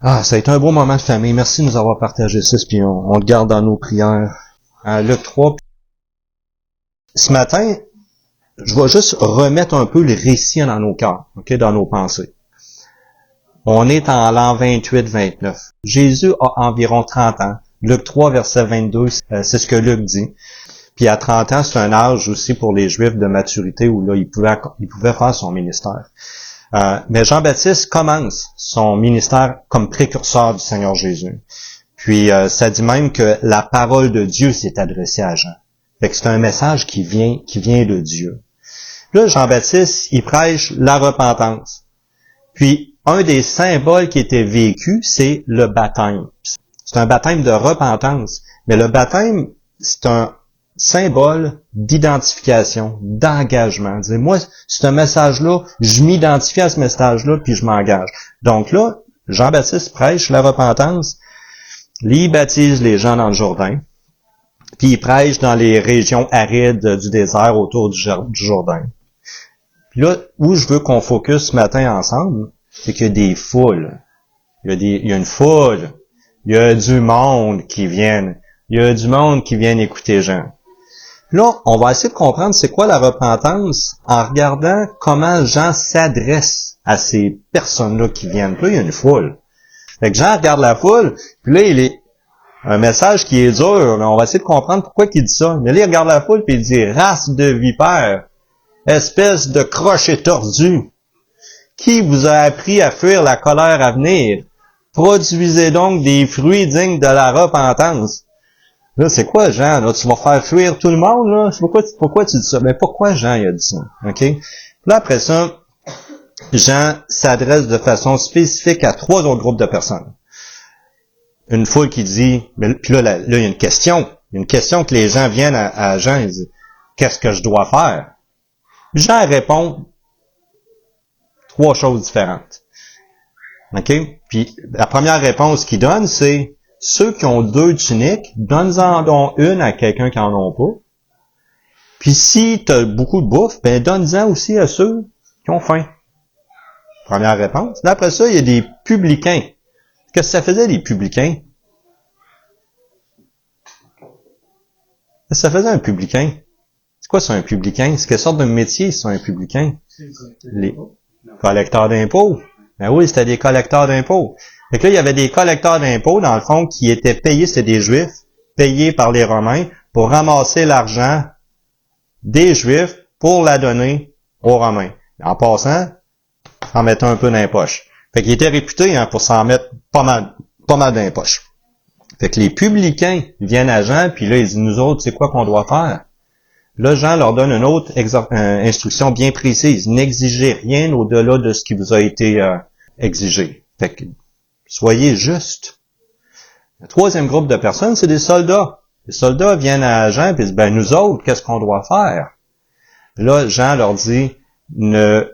Ça a été un beau moment de famille. Merci de nous avoir partagé ça, puis on le garde dans nos prières. Luc 3. Ce matin, je vais juste remettre un peu le récit dans nos cœurs, dans nos pensées. On est en l'an 28-29. Jésus a environ 30 ans. Luc 3, verset 22, c'est ce que Luc dit. Puis à 30 ans, c'est un âge aussi pour les Juifs de maturité où là, il pouvait faire son ministère. Mais Jean-Baptiste commence son ministère comme précurseur du Seigneur Jésus. Puis ça dit même que la parole de Dieu s'est adressée à Jean. Fait que c'est un message qui vient de Dieu. Là, Jean-Baptiste, il prêche la repentance. Puis un des symboles qui était vécu, c'est le baptême. C'est un baptême de repentance. Mais le baptême, c'est un symbole d'identification, d'engagement. Moi, ce message-là, je m'identifie à ce message-là, puis je m'engage. Donc là, Jean-Baptiste prêche la repentance, il baptise les gens dans le Jourdain, puis il prêche dans les régions arides du désert autour du Jourdain. Puis là, où je veux qu'on focus ce matin ensemble, c'est qu'il y a des foules. Il y a une foule. Il y a du monde qui viennent. Il y a du monde qui vient écouter Jean. Là, on va essayer de comprendre c'est quoi la repentance en regardant comment Jean s'adresse à ces personnes-là qui viennent. Puis là, il y a une foule. Fait que Jean regarde la foule, puis là, il est un message qui est dur, mais on va essayer de comprendre pourquoi il dit ça. Mais là, il regarde la foule, puis il dit « Race de vipères, espèce de crochet tordu, qui vous a appris à fuir la colère à venir? Produisez donc des fruits dignes de la repentance. » Là, c'est quoi, Jean? Là, tu vas faire fuir tout le monde, là? Pourquoi tu dis ça? Mais pourquoi Jean, il a dit ça? OK? Puis là, après ça, Jean s'adresse de façon spécifique à 3 autres groupes de personnes. Une foule qui dit, puis là, il y a une question. Il y a une question que les gens viennent à Jean, ils disent, qu'est-ce que je dois faire? Jean répond 3 choses différentes. OK? Puis, la première réponse qu'il donne, c'est, ceux qui ont 2 tuniques, donne-en donc une à quelqu'un qui en ont pas. Puis si tu as beaucoup de bouffe, ben donne-en aussi à ceux qui ont faim. Première réponse. Là, après ça, il y a des publicains. Qu'est-ce que ça faisait, les publicains? Qu'est-ce que ça faisait, un publicain? C'est quoi, ça, un publicain? C'est quelle sorte de métier, c'est un publicain? Les collecteurs d'impôts. Ben oui, c'était des collecteurs d'impôts. Fait que là, il y avait des collecteurs d'impôts, dans le fond, qui étaient payés, c'était des Juifs, payés par les Romains, pour ramasser l'argent des Juifs pour la donner aux Romains. En passant, en mettant un peu dans les poches. Fait qu'il était réputé pour s'en mettre pas mal dans les poches. Fait que les publicains viennent à Jean, puis là, ils disent, nous autres, c'est quoi qu'on doit faire? Là, Jean leur donne une autre instruction bien précise. N'exigez rien au-delà de ce qui vous a été exigé. Fait que, soyez justes. Le 3e groupe de personnes, c'est des soldats. Les soldats viennent à Jean et disent, ben nous autres, qu'est-ce qu'on doit faire? Là, Jean leur dit, ne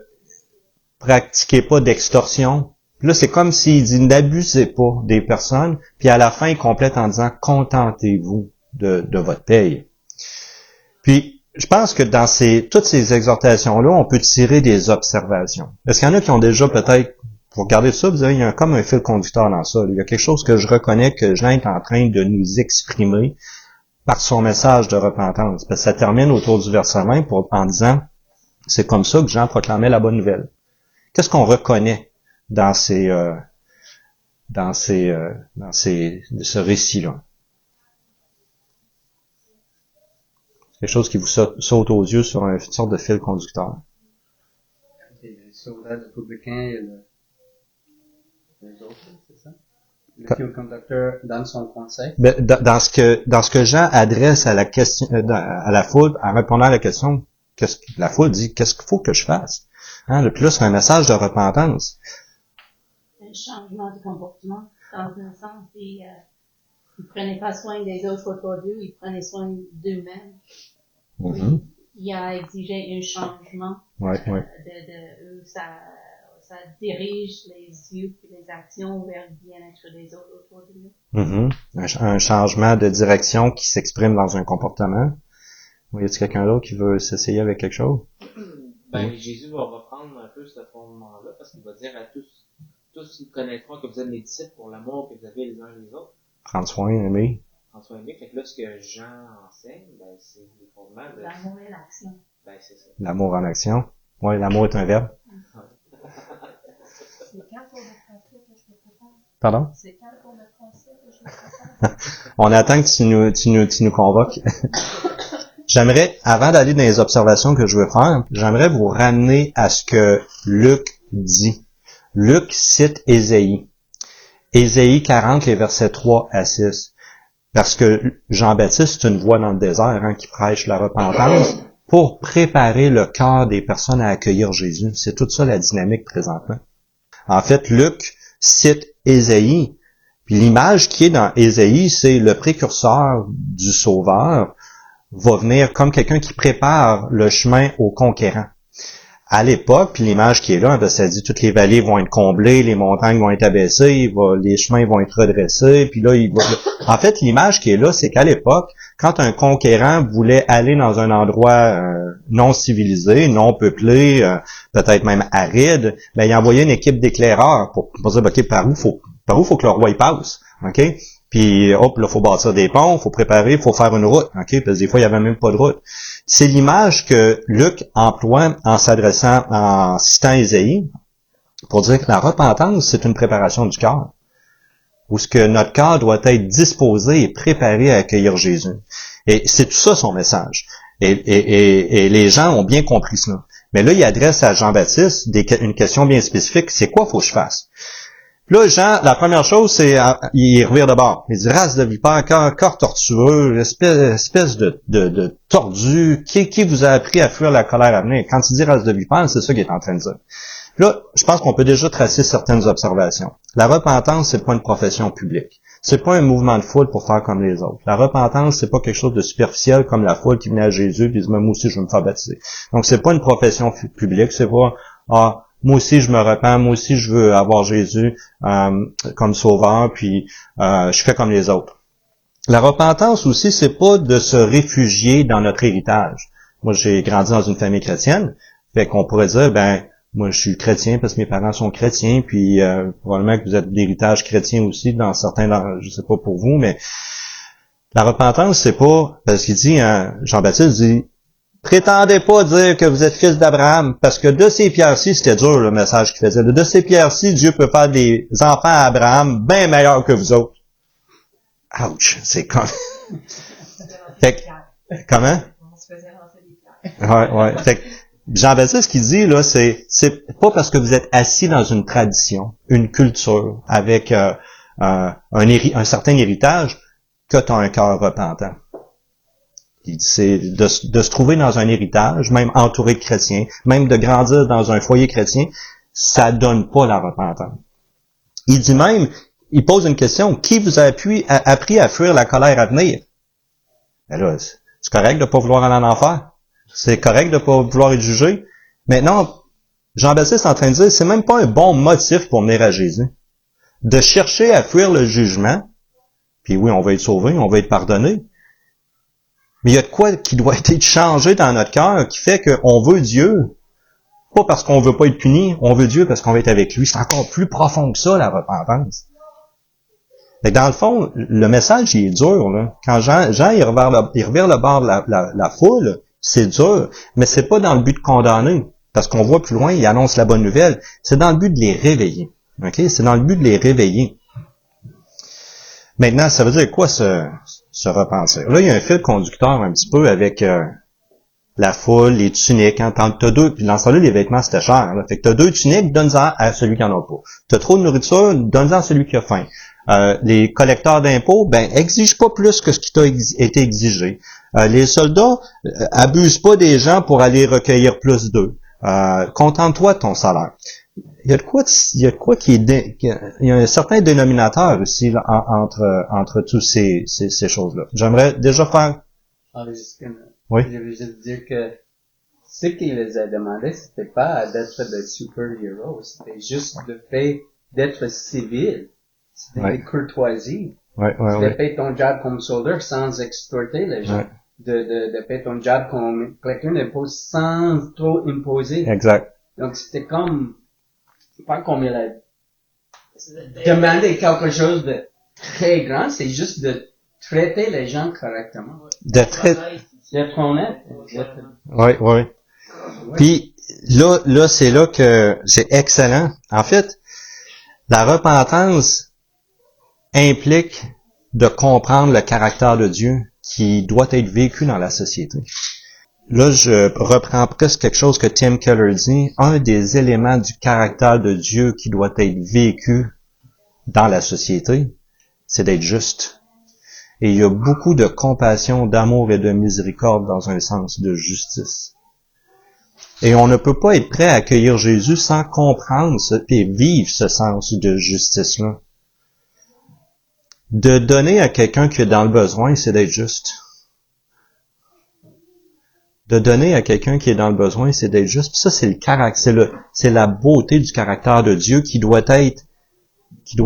pratiquez pas d'extorsion. Là, c'est comme s'il dit, n'abusez pas des personnes. Puis à la fin, il complète en disant, contentez-vous de votre paye. Puis, je pense que dans toutes ces exhortations-là, on peut tirer des observations. Est-ce qu'il y en a qui ont déjà peut-être, pour regarder ça, vous avez, il y a comme un fil conducteur dans ça. Il y a quelque chose que je reconnais que Jean est en train de nous exprimer par son message de repentance. Parce que ça termine autour du verset 20 en disant, c'est comme ça que Jean proclamait la bonne nouvelle. Qu'est-ce qu'on reconnaît dans ce récit-là? Quelque chose qui vous saute aux yeux sur une sorte de fil conducteur. Il y a le soldat, le publicain et les autres, c'est ça? Le fil conducteur donne son conseil. Dans ce que Jean adresse à la question, à la foule, en répondant à la question, la foule dit, qu'est-ce qu'il faut que je fasse? Le plus, c'est un message de repentance. Un changement de comportement, dans un sens, ils prenaient pas soin des autres autour d'eux, ils prenaient soin d'eux-mêmes. Mm-hmm. Il a exigé un changement. Ouais. Ça dirige les yeux et les actions vers le bien-être des autres autour de nous. Mm-hmm. Un changement de direction qui s'exprime dans un comportement. Y a-t-il quelqu'un d'autre qui veut s'essayer avec quelque chose? Ben, Jésus va reprendre un peu ce fondement-là parce qu'il va dire à tous, tous connaîtront que vous êtes mes disciples pour l'amour que vous avez les uns les autres. Prendre soin, aimer. Prendre soin d'eux. Fait que là, ce que Jean enseigne, ben, c'est les fondements de... L'amour et l'action. Ben, c'est ça. L'amour en action. Oui, l'amour est un verbe. C'est quand pour le français que je le prépare? Pardon? C'est quand pour le français que je le prépare? On attend que tu nous convoques. J'aimerais, avant d'aller dans les observations que je veux faire, j'aimerais vous ramener à ce que Luc dit. Luc cite Ésaïe. Ésaïe 40, les versets 3 à 6. Parce que Jean-Baptiste, c'est une voix dans le désert qui prêche la repentance pour préparer le cœur des personnes à accueillir Jésus. C'est toute ça la dynamique présentement. En fait, Luc cite Ésaïe. Puis l'image qui est dans Ésaïe, c'est le précurseur du Sauveur va venir comme quelqu'un qui prépare le chemin aux conquérants. À l'époque, puis l'image qui est là, ça dit toutes les vallées vont être comblées, les montagnes vont être abaissées, les chemins vont être redressés, puis là, en fait, l'image qui est là, c'est qu'à l'époque, quand un conquérant voulait aller dans un endroit non civilisé, non peuplé, peut-être même aride, ben il envoyait une équipe d'éclaireurs pour dire, ok, par où faut que le roi y passe, ok? Puis, hop, là, faut bâtir des ponts, faut préparer, faut faire une route, ok? Parce que des fois, il y avait même pas de route. C'est l'image que Luc emploie en citant Ésaïe, pour dire que la repentance, c'est une préparation du cœur. Où ce que notre cœur doit être disposé et préparé à accueillir Jésus. Et c'est tout ça son message. Et les gens ont bien compris cela. Mais là, il adresse à Jean-Baptiste une question bien spécifique. C'est quoi faut que je fasse? Là, Jean, la première chose, c'est il revient de bord. Il dit, race de vipère, corps tortueux, espèce de tordu, qui vous a appris à fuir la colère à venir? Quand il dit race de vipère, c'est ça qu'il est en train de dire. Là, je pense qu'on peut déjà tracer certaines observations. La repentance, c'est pas une profession publique. C'est pas un mouvement de foule pour faire comme les autres. La repentance, c'est pas quelque chose de superficiel comme la foule qui venait à Jésus et dit, moi aussi, je veux me faire baptiser. Donc, c'est pas une profession publique, c'est pas, moi aussi je me repens, moi aussi je veux avoir Jésus comme sauveur, puis je fais comme les autres. La repentance aussi, c'est pas de se réfugier dans notre héritage. Moi, j'ai grandi dans une famille chrétienne, fait qu'on pourrait dire, ben, moi je suis chrétien parce que mes parents sont chrétiens, puis probablement que vous êtes d'héritage chrétien aussi dans certains, je sais pas pour vous, mais la repentance, c'est pas, parce qu'il dit, Jean-Baptiste dit, prétendez pas dire que vous êtes fils d'Abraham, parce que de ces pierres-ci, c'était dur le message qu'il faisait. De ces pierres-ci, Dieu peut faire des enfants à Abraham bien meilleurs que vous autres. Ouch, c'est comme... Comment? Ouais. Fait que Jean-Baptiste, ce qu'il dit, là, c'est pas parce que vous êtes assis dans une tradition, une culture, avec un certain héritage, que tu as un cœur repentant. C'est de se trouver dans un héritage, même entouré de chrétiens, même de grandir dans un foyer chrétien, ça donne pas la repentance. Il dit même, il pose une question, qui vous a appris à fuir la colère à venir? Ben là, c'est correct de pas vouloir aller en enfer. C'est correct de pas vouloir être jugé. Maintenant, Jean-Baptiste est en train de dire, c'est même pas un bon motif pour venir à Jésus. De chercher à fuir le jugement, puis oui, on va être sauvé, on va être pardonné, mais il y a de quoi qui doit être changé dans notre cœur qui fait qu'on veut Dieu, pas parce qu'on veut pas être puni, on veut Dieu parce qu'on veut être avec lui. C'est encore plus profond que ça, la repentance. Et dans le fond, le message, il est dur, là. Quand Jean il revient le bord de la foule, c'est dur, mais c'est pas dans le but de condamner. Parce qu'on voit plus loin, il annonce la bonne nouvelle. C'est dans le but de les réveiller. OK? C'est dans le but de les réveiller. Maintenant, ça veut dire quoi se repentir? Là, il y a un fil conducteur un petit peu avec la foule, les tuniques. Hein. T'as deux, puis dans ce temps-là, les vêtements, c'était cher. Là. Fait que t'as 2 tuniques, donne-en à celui qui en a pas. T'as trop de nourriture, donne-en à celui qui a faim. Les collecteurs d'impôts, ben, exige pas plus que ce qui t'a été exigé. Les soldats, abusent pas des gens pour aller recueillir plus d'eux. Contente-toi de ton salaire. Il y a de quoi qui est, il y a un certain dénominateur aussi là, entre tous ces choses-là. J'aimerais déjà faire. Oui. Je veux juste dire que ce qu'il les a demandé, c'était pas d'être des super-héros, c'était juste le fait d'être civil. C'était des courtoisies. De faire ton job comme soldat sans exploiter les gens. De faire ton job comme quelqu'un d'impose sans trop imposer. Exact. Donc c'était comme, pas comme il a demander quelque chose de très grand, c'est juste de traiter les gens correctement. D'être honnête. Oui. Puis, là, c'est là que c'est excellent. En fait, la repentance implique de comprendre le caractère de Dieu qui doit être vécu dans la société. Là, je reprends presque quelque chose que Tim Keller dit. Un des éléments du caractère de Dieu qui doit être vécu dans la société, c'est d'être juste. Et il y a beaucoup de compassion, d'amour et de miséricorde dans un sens de justice. Et on ne peut pas être prêt à accueillir Jésus sans comprendre et vivre ce sens de justice-là. De donner à quelqu'un qui est dans le besoin, c'est d'être juste. De donner à quelqu'un qui est dans le besoin, c'est d'être juste. Puis ça, c'est le caractère, c'est la beauté du caractère de Dieu qui doit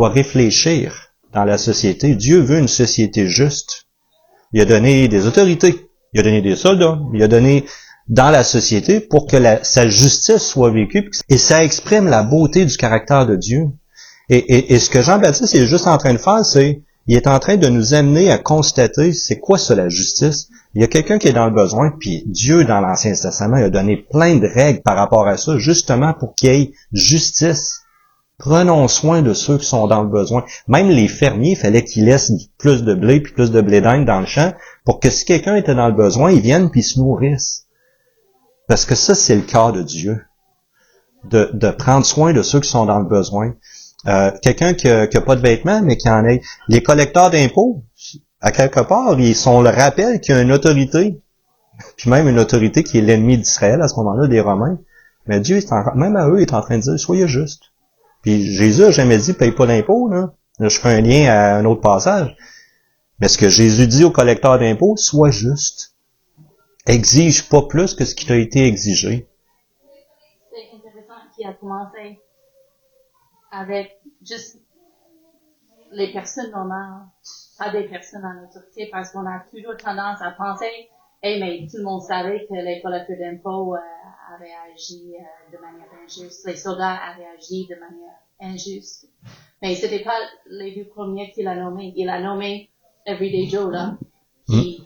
réfléchir dans la société. Dieu veut une société juste. Il a donné des autorités, il a donné des soldats, il a donné dans la société pour que sa justice soit vécue. Et ça exprime la beauté du caractère de Dieu. Et ce que Jean-Baptiste est juste en train de faire, il est en train de nous amener à constater c'est quoi ça la justice. Il y a quelqu'un qui est dans le besoin, puis Dieu, dans l'Ancien Testament, il a donné plein de règles par rapport à ça, justement pour qu'il y ait justice. Prenons soin de ceux qui sont dans le besoin. Même les fermiers, il fallait qu'ils laissent plus de blé puis plus de blé d'Inde dans le champ pour que si quelqu'un était dans le besoin, ils viennent puis se nourrissent. Parce que ça, c'est le cœur de Dieu. De prendre soin de ceux qui sont dans le besoin. Quelqu'un qui a pas de vêtements, mais qui en a. Les collecteurs d'impôts, à quelque part, ils sont le rappel qu'il y a une autorité, puis même une autorité qui est l'ennemi d'Israël à ce moment-là, des Romains. Mais Dieu, même à eux, il est en train de dire, soyez justes. Puis Jésus a jamais dit, paye pas d'impôts, là. Là, je fais un lien à un autre passage. Mais ce que Jésus dit aux collecteurs d'impôts, sois juste. Exige pas plus que ce qui t'a été exigé. C'est intéressant qu'il a commencé avec juste les personnes normales, pas des personnes en autorité, parce qu'on a toujours tendance à penser, mais tout le monde savait que les collecteurs d'impôts avaient agi de manière injuste, les soldats avaient agi de manière injuste. Mais c'était pas les deux premiers qu'il a nommés. Il a nommé Everyday Joe, là, qui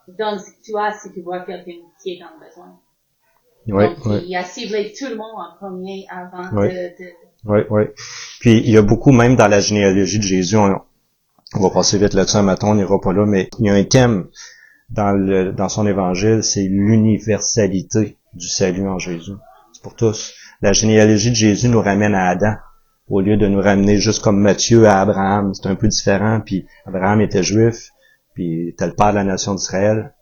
donne ce que tu as si tu vois quelqu'un qui est dans le besoin. Donc, il a ciblé tout le monde en premier avant de... Oui. Puis, il y a beaucoup, même dans la généalogie de Jésus, on va passer vite là-dessus un matin, on n'ira pas là, mais il y a un thème dans son évangile, c'est l'universalité du salut en Jésus. C'est pour tous. La généalogie de Jésus nous ramène à Adam, au lieu de nous ramener juste comme Matthieu à Abraham. C'est un peu différent, puis Abraham était juif, puis était le père de la nation d'Israël.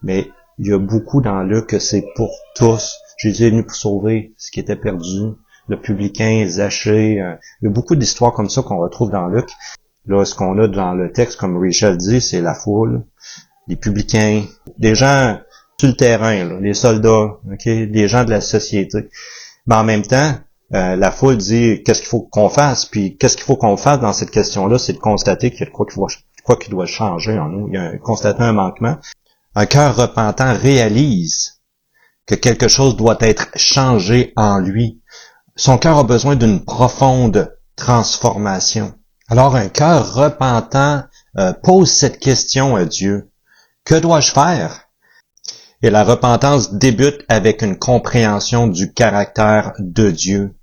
Mais il y a beaucoup dans Luc que c'est pour tous. Jésus est venu pour sauver ce qui était perdu. Le publicain, Zachée, il y a beaucoup d'histoires comme ça qu'on retrouve dans Luc. Là, ce qu'on a dans le texte, comme Rachel dit, c'est la foule, les publicains, des gens sur le terrain, là, les soldats, des gens de la société. Mais en même temps, la foule dit qu'est-ce qu'il faut qu'on fasse, puis qu'est-ce qu'il faut qu'on fasse dans cette question-là, c'est de constater qu'il y a quoi qui doit changer en nous. Il y a constater un manquement. Un cœur repentant réalise que quelque chose doit être changé en lui. Son cœur a besoin d'une profonde transformation. Alors un cœur repentant pose cette question à Dieu. Que dois-je faire? Et la repentance débute avec une compréhension du caractère de Dieu.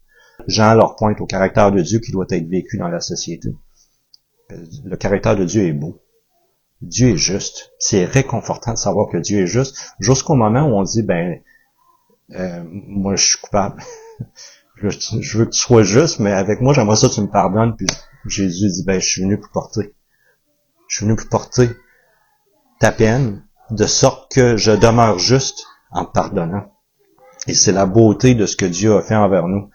Jean leur pointe au caractère de Dieu qui doit être vécu dans la société. Le caractère de Dieu est beau. Dieu est juste. C'est réconfortant de savoir que Dieu est juste, jusqu'au moment où on dit, moi je suis coupable. Je veux que tu sois juste, mais avec moi, j'aimerais ça que tu me pardonnes. Puis Jésus dit, je suis venu pour porter. Je suis venu pour porter ta peine, de sorte que je demeure juste en te pardonnant. Et c'est la beauté de ce que Dieu a fait envers nous.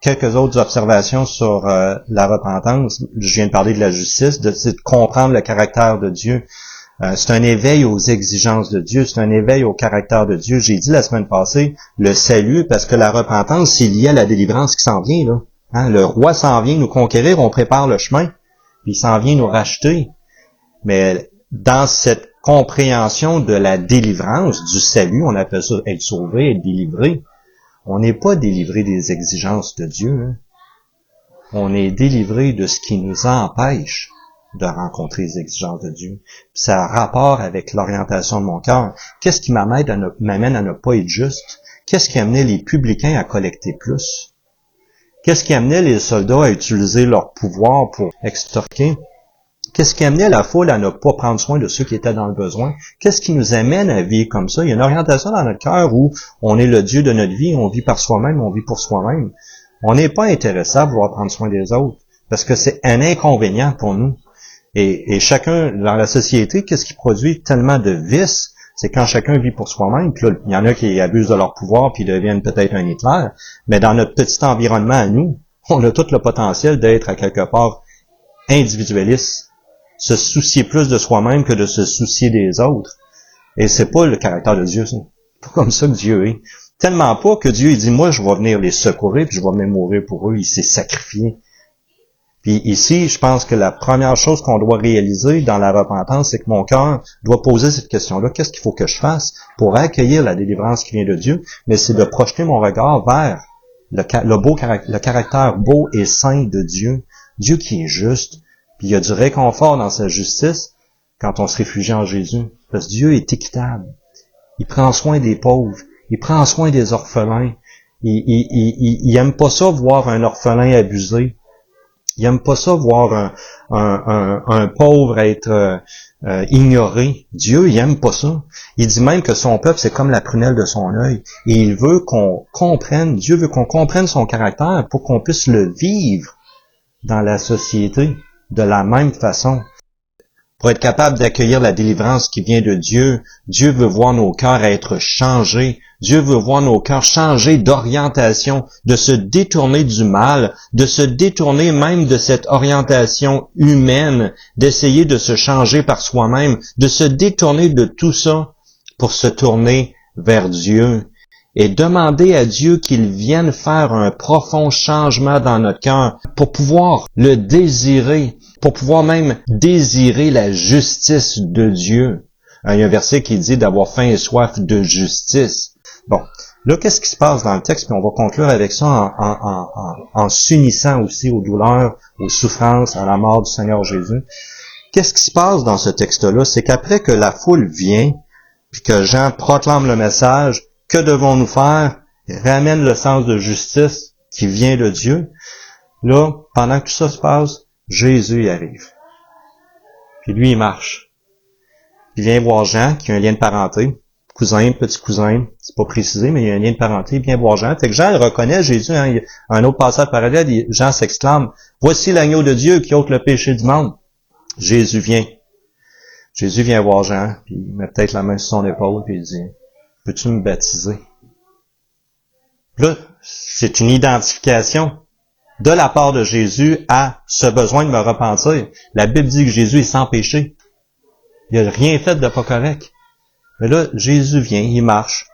Quelques autres observations sur la repentance. Je viens de parler de la justice, de comprendre le caractère de Dieu. C'est un éveil aux exigences de Dieu, c'est un éveil au caractère de Dieu. J'ai dit la semaine passée, le salut, parce que la repentance, c'est lié à la délivrance qui s'en vient, là. Le roi s'en vient nous conquérir, on prépare le chemin, puis il s'en vient nous racheter. Mais dans cette compréhension de la délivrance, du salut, on appelle ça être sauvé, être délivré, On n'est pas délivré des exigences de Dieu. Hein. On est délivré de ce qui nous empêche de rencontrer les exigences de Dieu. Puis ça a rapport avec l'orientation de mon cœur. Qu'est-ce qui m'amène à ne pas être juste? Qu'est-ce qui amenait les publicains à collecter plus? Qu'est-ce qui amenait les soldats à utiliser leur pouvoir pour extorquer? Qu'est-ce qui amenait la foule à ne pas prendre soin de ceux qui étaient dans le besoin? Qu'est-ce qui nous amène à vivre comme ça? Il y a une orientation dans notre cœur où on est le Dieu de notre vie, on vit par soi-même, on vit pour soi-même. On n'est pas intéressé à vouloir prendre soin des autres, parce que c'est un inconvénient pour nous. Et chacun, dans la société, qu'est-ce qui produit tellement de vices? C'est quand chacun vit pour soi-même, puis là, il y en a qui abusent de leur pouvoir, puis deviennent peut-être un Hitler, mais dans notre petit environnement à nous, on a tout le potentiel d'être à quelque part individualiste, se soucier plus de soi-même que de se soucier des autres. Et c'est pas le caractère de Dieu, ça. C'est pas comme ça que Dieu est. Tellement pas que Dieu il dit, moi, je vais venir les secourir, puis je vais venir mourir pour eux. Il s'est sacrifié. Puis ici, je pense que la première chose qu'on doit réaliser dans la repentance, c'est que mon cœur doit poser cette question-là. Qu'est-ce qu'il faut que je fasse pour accueillir la délivrance qui vient de Dieu? Mais c'est de projeter mon regard vers le caractère beau et saint de Dieu. Dieu qui est juste. Puis il y a du réconfort dans sa justice quand on se réfugie en Jésus. Parce que Dieu est équitable. Il prend soin des pauvres. Il prend soin des orphelins. Il aime pas ça voir un orphelin abusé. Il aime pas ça voir un pauvre être ignoré. Dieu, il aime pas ça. Il dit même que son peuple, c'est comme la prunelle de son œil. Et il veut qu'on comprenne, Dieu veut qu'on comprenne son caractère pour qu'on puisse le vivre dans la société de la même façon. Pour être capable d'accueillir la délivrance qui vient de Dieu, Dieu veut voir nos cœurs être changés. Dieu veut voir nos cœurs changer d'orientation, de se détourner du mal, de se détourner même de cette orientation humaine, d'essayer de se changer par soi-même, de se détourner de tout ça pour se tourner vers Dieu et demander à Dieu qu'il vienne faire un profond changement dans notre cœur pour pouvoir le désirer, pour pouvoir même désirer la justice de Dieu. Il y a un verset qui dit d'avoir faim et soif de justice. Bon, là, qu'est-ce qui se passe dans le texte? Puis on va conclure avec ça en s'unissant aussi aux douleurs, aux souffrances, à la mort du Seigneur Jésus. Qu'est-ce qui se passe dans ce texte-là? C'est qu'après que la foule vient, puis que Jean proclame le message, que devons-nous faire? Il ramène le sens de justice qui vient de Dieu. Là, pendant que tout ça se passe, Jésus y arrive. Puis lui, il marche. Puis il vient voir Jean, qui a un lien de parenté. Cousin, petit cousin, c'est pas précisé, mais il y a un lien de parenté, il vient voir Jean. Fait que Jean, il reconnaît Jésus, hein, il y a un autre passage parallèle, Jean s'exclame, « Voici l'agneau de Dieu qui ôte le péché du monde. » Jésus vient. Jésus vient voir Jean, puis il met peut-être la main sur son épaule, puis il dit, « Peux-tu me baptiser? » Là, c'est une identification de la part de Jésus à ce besoin de me repentir. La Bible dit que Jésus est sans péché. Il n'a rien fait de pas correct. Mais là, Jésus vient, il marche.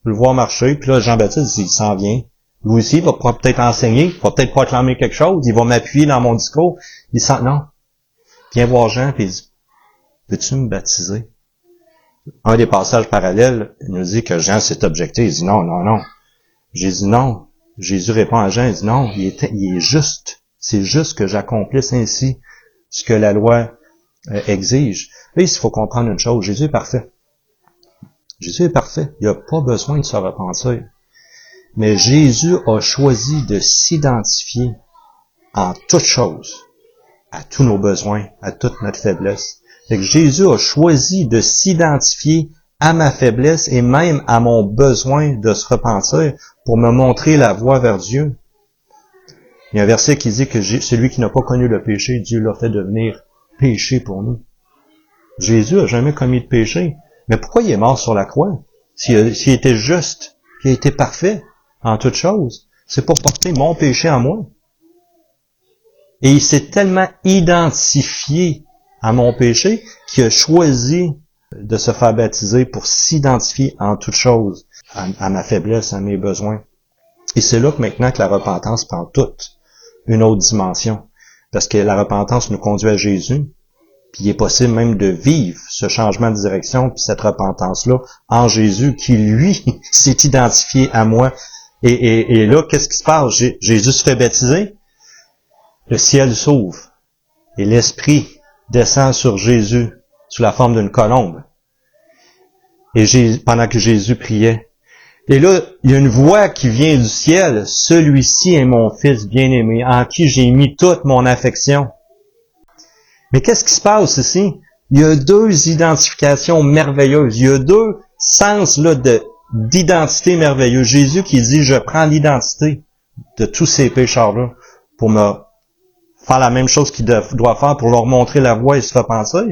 Je le vois marcher, puis là, Jean-Baptiste, il s'en vient. Lui aussi, il va peut-être enseigner, il va peut-être proclamer quelque chose, il va m'appuyer dans mon discours. Il sent, non. Viens voir Jean, puis il dit, peux-tu me baptiser? Un des passages parallèles nous dit que Jean s'est objecté. Il dit, non. Jésus, non. Jésus répond à Jean, il dit, non, il est juste. C'est juste que j'accomplisse ainsi ce que la loi exige. Là, il faut comprendre une chose, Jésus est parfait. Jésus est parfait. Il n'a pas besoin de se repentir. Mais Jésus a choisi de s'identifier en toutes choses, à tous nos besoins, à toute notre faiblesse. Fait que Jésus a choisi de s'identifier à ma faiblesse et même à mon besoin de se repentir pour me montrer la voie vers Dieu. Il y a un verset qui dit que celui qui n'a pas connu le péché, Dieu l'a fait devenir péché pour nous. Jésus n'a jamais commis de péché. Mais pourquoi il est mort sur la croix? S'il était juste, qu'il a été parfait en toutes choses, c'est pour porter mon péché en moi. Et il s'est tellement identifié à mon péché qu'il a choisi de se faire baptiser pour s'identifier en toutes choses à ma faiblesse, à mes besoins. Et c'est là que maintenant que la repentance prend toute une autre dimension. Parce que la repentance nous conduit à Jésus. Puis il est possible même de vivre ce changement de direction, puis cette repentance-là, en Jésus, qui, lui, s'est identifié à moi Et là, qu'est-ce qui se passe? Jésus se fait baptiser, le ciel s'ouvre, et l'Esprit descend sur Jésus sous la forme d'une colombe. Et pendant que Jésus priait. Et là, il y a une voix qui vient du ciel. Celui-ci est mon Fils bien-aimé, en qui j'ai mis toute mon affection. Mais qu'est-ce qui se passe ici? Il y a deux identifications merveilleuses. Il y a deux sens là d'identité merveilleuse. Jésus qui dit, je prends l'identité de tous ces pécheurs-là pour me faire la même chose qu'il doit faire pour leur montrer la voie et se repentir.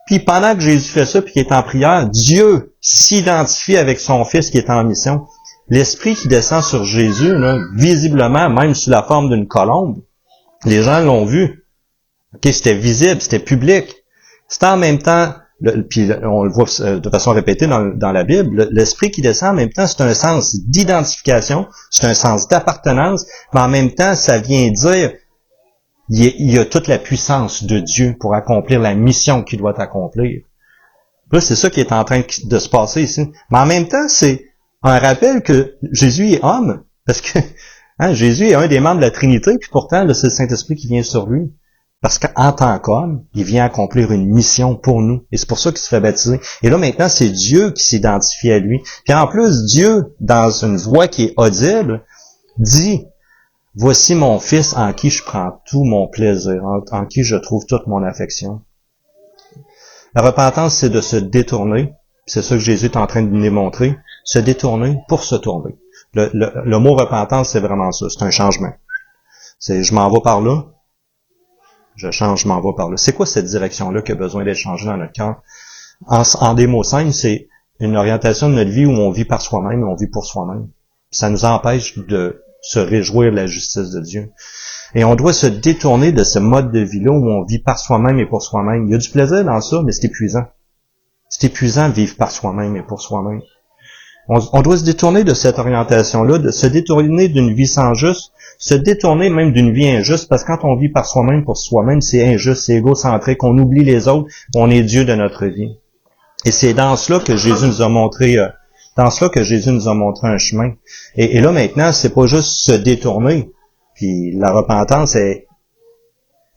Puis pendant que Jésus fait ça, puis qu'il est en prière, Dieu s'identifie avec son Fils qui est en mission. L'Esprit qui descend sur Jésus, là, visiblement, même sous la forme d'une colombe, les gens l'ont vu. Okay, c'était visible, c'était public. C'était en même temps, puis on le voit de façon répétée dans la Bible, l'Esprit qui descend en même temps, c'est un sens d'identification, c'est un sens d'appartenance, mais en même temps, ça vient dire il y a toute la puissance de Dieu pour accomplir la mission qu'il doit accomplir. Là, c'est ça qui est en train de se passer ici. Mais en même temps, c'est un rappel que Jésus est homme, parce que Jésus est un des membres de la Trinité, puis pourtant, là, c'est le Saint-Esprit qui vient sur lui. Parce qu'en tant qu'homme, il vient accomplir une mission pour nous. Et c'est pour ça qu'il se fait baptiser. Et là, maintenant, c'est Dieu qui s'identifie à lui. Puis en plus, Dieu, dans une voix qui est audible, dit « Voici mon Fils en qui je prends tout mon plaisir, en qui je trouve toute mon affection. » La repentance, c'est de se détourner. C'est ça que Jésus est en train de nous démontrer. Se détourner pour se tourner. Le mot repentance, c'est vraiment ça. C'est un changement. C'est « je m'en vais par là ». Je change, je m'en vais par là. C'est quoi cette direction-là qui a besoin d'être changée dans notre cœur? En des mots simples, c'est une orientation de notre vie où on vit par soi-même et on vit pour soi-même. Ça nous empêche de se réjouir de la justice de Dieu. Et on doit se détourner de ce mode de vie-là où on vit par soi-même et pour soi-même. Il y a du plaisir dans ça, mais c'est épuisant. C'est épuisant de vivre par soi-même et pour soi-même. On doit se détourner de cette orientation-là, de se détourner d'une vie sans juste, se détourner même d'une vie injuste, parce que quand on vit par soi-même pour soi-même, c'est injuste, c'est égocentrique, on oublie les autres, on est Dieu de notre vie. Et c'est dans cela que Jésus nous a montré, un chemin. Et là maintenant, c'est pas juste se détourner, puis la repentance est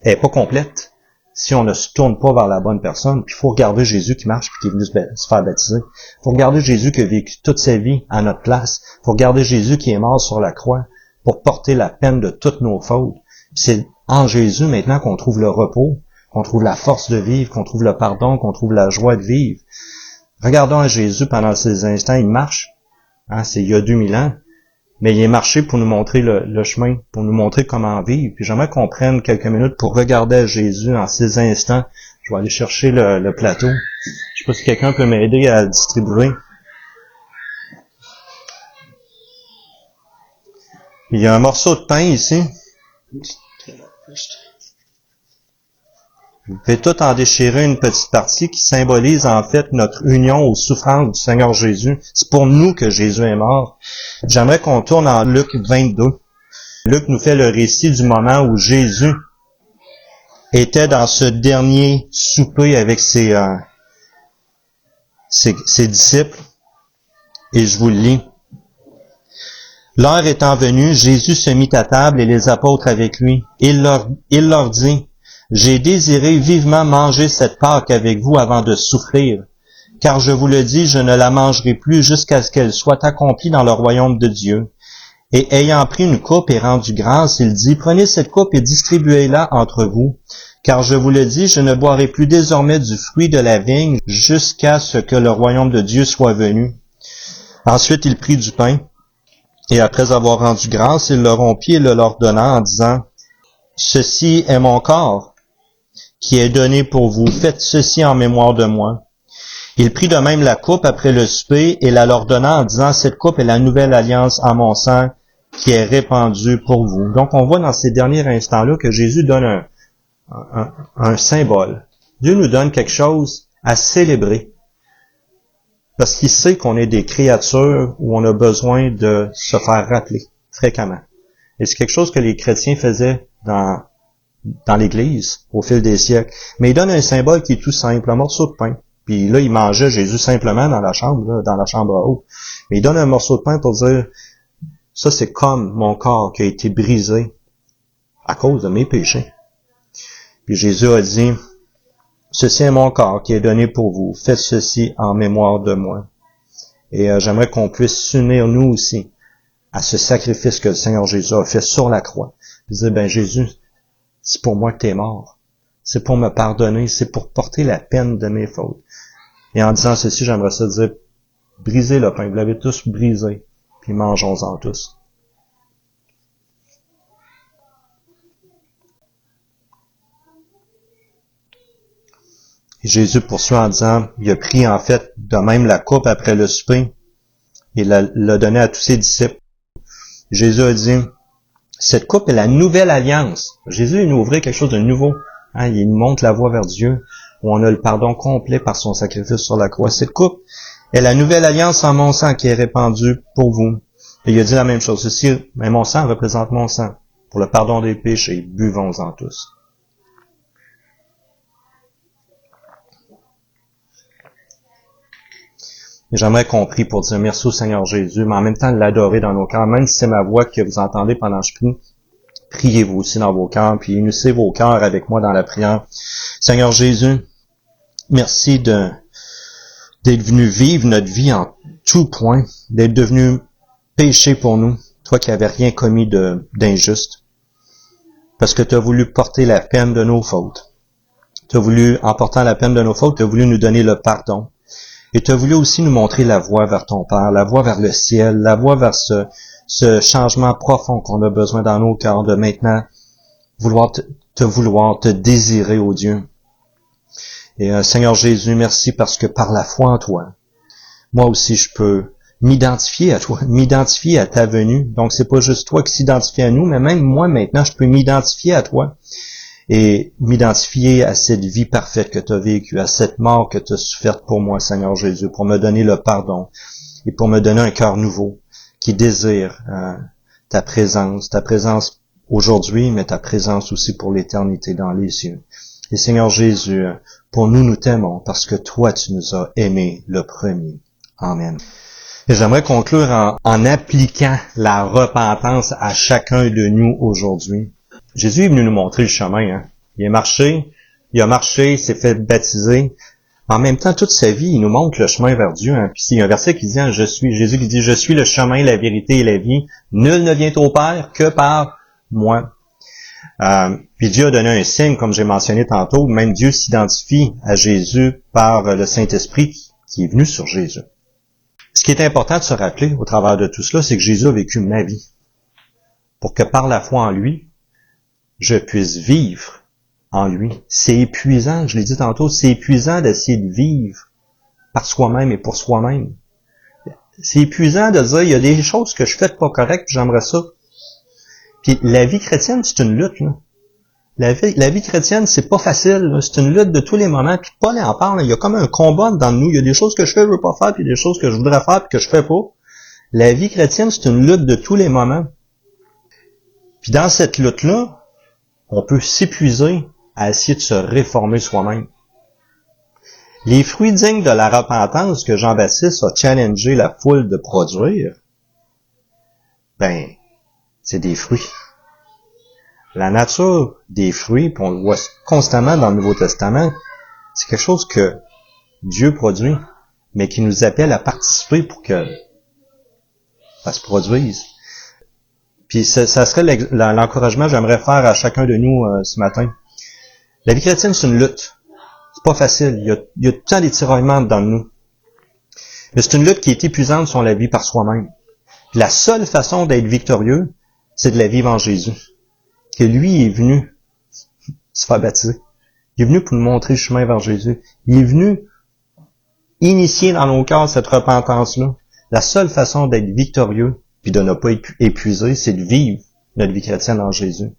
pas complète si on ne se tourne pas vers la bonne personne. Puis il faut regarder Jésus qui marche puis qui est venu se faire baptiser. Il faut regarder Jésus qui a vécu toute sa vie à notre place. Il faut regarder Jésus qui est mort sur la croix pour porter la peine de toutes nos fautes. Puis c'est en Jésus maintenant qu'on trouve le repos, qu'on trouve la force de vivre, qu'on trouve le pardon, qu'on trouve la joie de vivre. Regardons à Jésus pendant ces instants, il marche. C'est il y a 2000 ans. Mais il est marché pour nous montrer le chemin, pour nous montrer comment vivre. Puis j'aimerais qu'on prenne quelques minutes pour regarder à Jésus en ces instants. Je vais aller chercher le plateau. Je sais pas si quelqu'un peut m'aider à le distribuer. Il y a un morceau de pain ici. Vous pouvez tout en déchirer une petite partie qui symbolise en fait notre union aux souffrances du Seigneur Jésus. C'est pour nous que Jésus est mort. J'aimerais qu'on tourne en Luc 22. Luc nous fait le récit du moment où Jésus était dans ce dernier souper avec ses disciples. Et je vous le lis. L'heure étant venue, Jésus se mit à table et les apôtres avec lui. Il leur dit: j'ai désiré vivement manger cette Pâque avec vous avant de souffrir, car je vous le dis, je ne la mangerai plus jusqu'à ce qu'elle soit accomplie dans le royaume de Dieu. Et ayant pris une coupe et rendu grâce, il dit: prenez cette coupe et distribuez-la entre vous, car je vous le dis, je ne boirai plus désormais du fruit de la vigne jusqu'à ce que le royaume de Dieu soit venu. Ensuite, il prit du pain, et après avoir rendu grâce, il le rompit et le leur donna en disant: ceci est mon corps, qui est donné pour vous. Faites ceci en mémoire de moi. Il prit de même la coupe après le souper et la leur donna en disant: cette coupe est la nouvelle alliance en mon sang qui est répandue pour vous. Donc on voit dans ces derniers instants-là que Jésus donne un symbole. Dieu nous donne quelque chose à célébrer. Parce qu'il sait qu'on est des créatures où on a besoin de se faire rappeler fréquemment. Et c'est quelque chose que les chrétiens faisaient dans l'Église, au fil des siècles. Mais il donne un symbole qui est tout simple, un morceau de pain. Puis là, il mangeait Jésus simplement dans la chambre haute. Mais il donne un morceau de pain pour dire: Ça, c'est comme mon corps qui a été brisé à cause de mes péchés. Puis Jésus a dit, ceci est mon corps qui est donné pour vous. Faites ceci en mémoire de moi. Et j'aimerais qu'on puisse s'unir nous aussi à ce sacrifice que le Seigneur Jésus a fait sur la croix. Puis dire, ben Jésus, c'est pour moi que t'es mort. C'est pour me pardonner. C'est pour porter la peine de mes fautes. Et en disant ceci, j'aimerais ça dire, brisez le pain. Vous l'avez tous brisé. Puis mangeons-en tous. Et Jésus poursuit en disant, il a pris en fait de même la coupe après le souper et l'a donnée à tous ses disciples. Jésus a dit, cette coupe est la nouvelle alliance. Jésus, il nous ouvrait quelque chose de nouveau. Il nous montre la voie vers Dieu, où on a le pardon complet par son sacrifice sur la croix. Cette coupe est la nouvelle alliance en mon sang qui est répandue pour vous. Et il a dit la même chose. Ceci, mais mon sang représente mon sang. Pour le pardon des péchés, buvons-en tous. Et j'aimerais qu'on prie pour dire merci au Seigneur Jésus, mais en même temps l'adorer dans nos cœurs. Même si c'est ma voix que vous entendez pendant que je prie, priez vous aussi dans vos cœurs, puis unissez vos cœurs avec moi dans la prière. Seigneur Jésus, merci d'être venu vivre notre vie en tout point, d'être devenu péché pour nous, toi qui n'avais rien commis d'injuste, parce que tu as voulu porter la peine de nos fautes. Tu as voulu, en portant la peine de nos fautes, tu as voulu nous donner le pardon. Et tu as voulu aussi nous montrer la voie vers ton Père, la voie vers le ciel, la voie vers ce changement profond qu'on a besoin dans nos cœurs, de maintenant vouloir te désirer, ô Dieu. Et Seigneur Jésus, merci parce que par la foi en toi, moi aussi je peux m'identifier à toi, m'identifier à ta venue. Donc c'est pas juste toi qui s'identifie à nous, mais même moi maintenant je peux m'identifier à toi. Et m'identifier à cette vie parfaite que tu as vécue, à cette mort que tu as soufferte pour moi, Seigneur Jésus, pour me donner le pardon et pour me donner un cœur nouveau qui désire ta présence aujourd'hui, mais ta présence aussi pour l'éternité dans les cieux. Et Seigneur Jésus, pour nous t'aimons parce que toi, tu nous as aimés le premier. Amen. Et j'aimerais conclure en appliquant la repentance à chacun de nous aujourd'hui. Jésus est venu nous montrer le chemin. Il a marché, il s'est fait baptiser. En même temps, toute sa vie, il nous montre le chemin vers Dieu. Puis il y a un verset qui dit, Jésus qui dit, je suis le chemin, la vérité et la vie. Nul ne vient au Père que par moi. Puis Dieu a donné un signe, comme j'ai mentionné tantôt. Même Dieu s'identifie à Jésus par le Saint-Esprit qui est venu sur Jésus. Ce qui est important de se rappeler au travers de tout cela, c'est que Jésus a vécu ma vie. Pour que par la foi en lui, je puisse vivre en lui. C'est épuisant, je l'ai dit tantôt, c'est épuisant d'essayer de vivre par soi-même et pour soi-même. C'est épuisant de dire, il y a des choses que je fais pas correctes, puis j'aimerais ça. Puis la vie chrétienne, c'est une lutte, là. La vie chrétienne, c'est pas facile, là. C'est une lutte de tous les moments. Puis Paul en parle, il y a comme un combat dans nous. Il y a des choses que je fais, je veux pas faire, puis il y a des choses que je voudrais faire, puis que je fais pas. La vie chrétienne, c'est une lutte de tous les moments. Puis dans cette lutte-là, on peut s'épuiser à essayer de se réformer soi-même. Les fruits dignes de la repentance que Jean-Baptiste a challengé la foule de produire, c'est des fruits. La nature des fruits, puis on le voit constamment dans le Nouveau Testament, c'est quelque chose que Dieu produit, mais qui nous appelle à participer pour que ça se produise. Puis ça serait l'encouragement que j'aimerais faire à chacun de nous ce matin. La vie chrétienne, c'est une lutte. C'est pas facile. Il y a tout le temps des tiraillements dans nous. Mais c'est une lutte qui est épuisante si on la vit par soi-même. Puis la seule façon d'être victorieux, c'est de la vivre en Jésus. Que lui est venu se faire baptiser. Il est venu pour nous montrer le chemin vers Jésus. Il est venu initier dans nos cœurs cette repentance-là. La seule façon d'être victorieux, puis de ne pas être épuisé, c'est de vivre notre vie chrétienne en Jésus.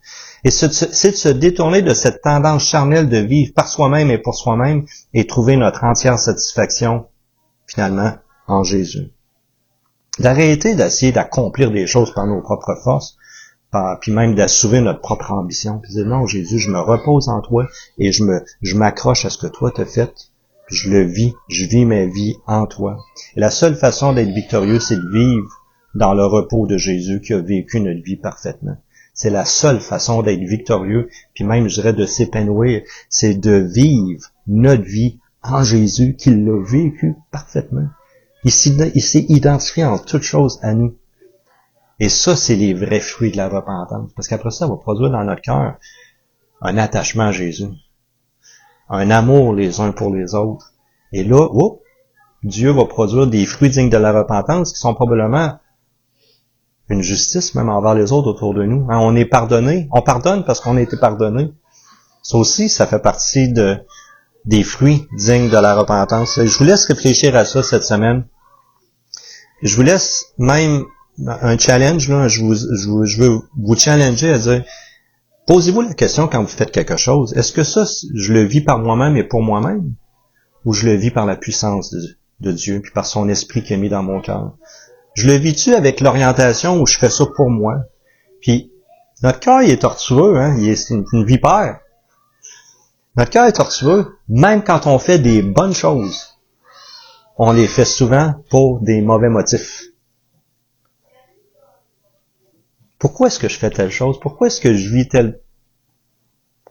Et c'est de se détourner de cette tendance charnelle de vivre par soi-même et pour soi-même et trouver notre entière satisfaction, finalement, en Jésus. D'arrêter d'essayer d'accomplir des choses par nos propres forces, puis même d'assouvir notre propre ambition, puis dire non, Jésus, je me repose en toi et je m'accroche à ce que toi t'as fait, puis je vis ma vie en toi. Et la seule façon d'être victorieux, c'est de vivre dans le repos de Jésus qui a vécu notre vie parfaitement. C'est la seule façon d'être victorieux, puis même, je dirais, de s'épanouir, c'est de vivre notre vie en Jésus qui l'a vécu parfaitement. Il s'est identifié en toutes choses à nous. Et ça, c'est les vrais fruits de la repentance. Parce qu'après ça va produire dans notre cœur un attachement à Jésus. Un amour les uns pour les autres. Et là, Dieu va produire des fruits dignes de la repentance qui sont probablement une justice même envers les autres autour de nous. Hein, on est pardonné. On pardonne parce qu'on a été pardonné. Ça aussi, ça fait partie des fruits dignes de la repentance. Je vous laisse réfléchir à ça cette semaine. Je vous laisse même un challenge, là. Je veux vous challenger à dire, posez-vous la question quand vous faites quelque chose. Est-ce que ça, je le vis par moi-même et pour moi-même? Ou je le vis par la puissance de Dieu, puis par son esprit qui est mis dans mon cœur? Je le vis-tu avec l'orientation où je fais ça pour moi? Puis, notre cœur, il est tortueux, hein? C'est une vipère. Notre cœur est tortueux, même quand on fait des bonnes choses. On les fait souvent pour des mauvais motifs. Pourquoi est-ce que je fais telle chose? Pourquoi est-ce que je vis telle...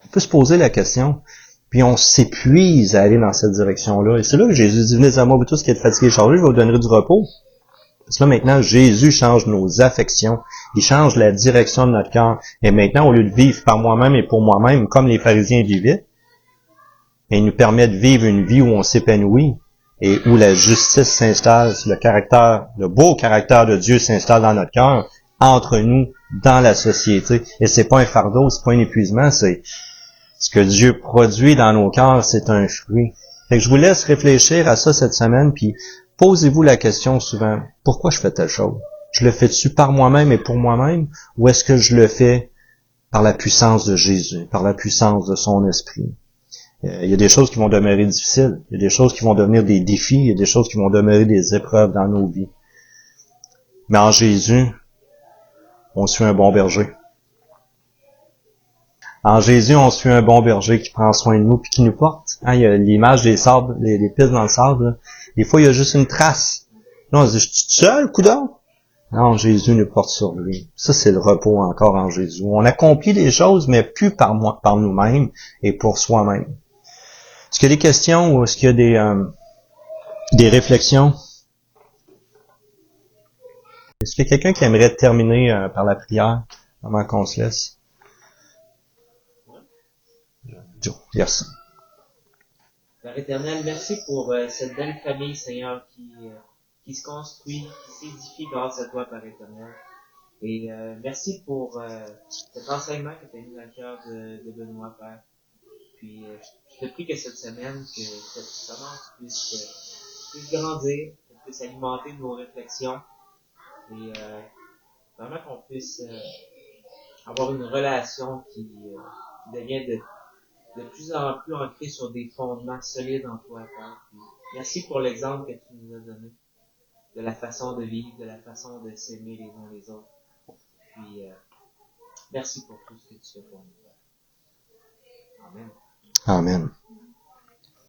On peut se poser la question, puis on s'épuise à aller dans cette direction-là. Et c'est là que Jésus dit, venez à moi, vous tous qui êtes fatigués et chargés, je vous donnerai du repos. Parce que là, maintenant, Jésus change nos affections. Il change la direction de notre cœur. Et maintenant, au lieu de vivre par moi-même et pour moi-même, comme les pharisiens vivaient, il nous permet de vivre une vie où on s'épanouit et où la justice s'installe, le beau caractère de Dieu s'installe dans notre cœur, entre nous, dans la société. Et c'est pas un fardeau, c'est pas un épuisement, c'est ce que Dieu produit dans nos cœurs, c'est un fruit. Fait que je vous laisse réfléchir à ça cette semaine, puis posez-vous la question souvent, pourquoi je fais telle chose? Je le fais-tu par moi-même et pour moi-même, ou est-ce que je le fais par la puissance de Jésus, par la puissance de son esprit? Il y a des choses qui vont demeurer difficiles, il y a des choses qui vont devenir des défis, il y a des choses qui vont demeurer des épreuves dans nos vies. Mais en Jésus, on suit un bon berger. En Jésus, on suit un bon berger qui prend soin de nous puis qui nous porte. Hein, il y a l'image des sables, des pistes dans le sable. Là. Des fois, il y a juste une trace. Là, on se dit, je suis tout seul, coudonc? Non, Jésus nous porte sur lui. Ça, c'est le repos encore en Jésus. On accomplit des choses, mais plus par nous-mêmes et pour soi-même. Est-ce qu'il y a des questions ou est-ce qu'il y a des réflexions? Est-ce qu'il y a quelqu'un qui aimerait terminer par la prière avant qu'on se laisse? Joe, yes. Père éternel, merci pour cette belle famille, Seigneur, qui se construit, qui s'édifie grâce à toi, Père éternel. Et merci pour cet enseignement que tu as mis dans le cœur de Benoît, Père. Puis je te prie que cette semaine, que cette semence puisse grandir, qu'elle puisse alimenter nos réflexions et vraiment qu'on puisse avoir une relation qui devient de plus en plus ancrée sur des fondements solides en toi, Père. Puis, merci pour l'exemple que tu nous as donné de la façon de vivre, de la façon de s'aimer les uns les autres. Puis merci pour tout ce que tu fais pour nous, Père. Amen. Amen.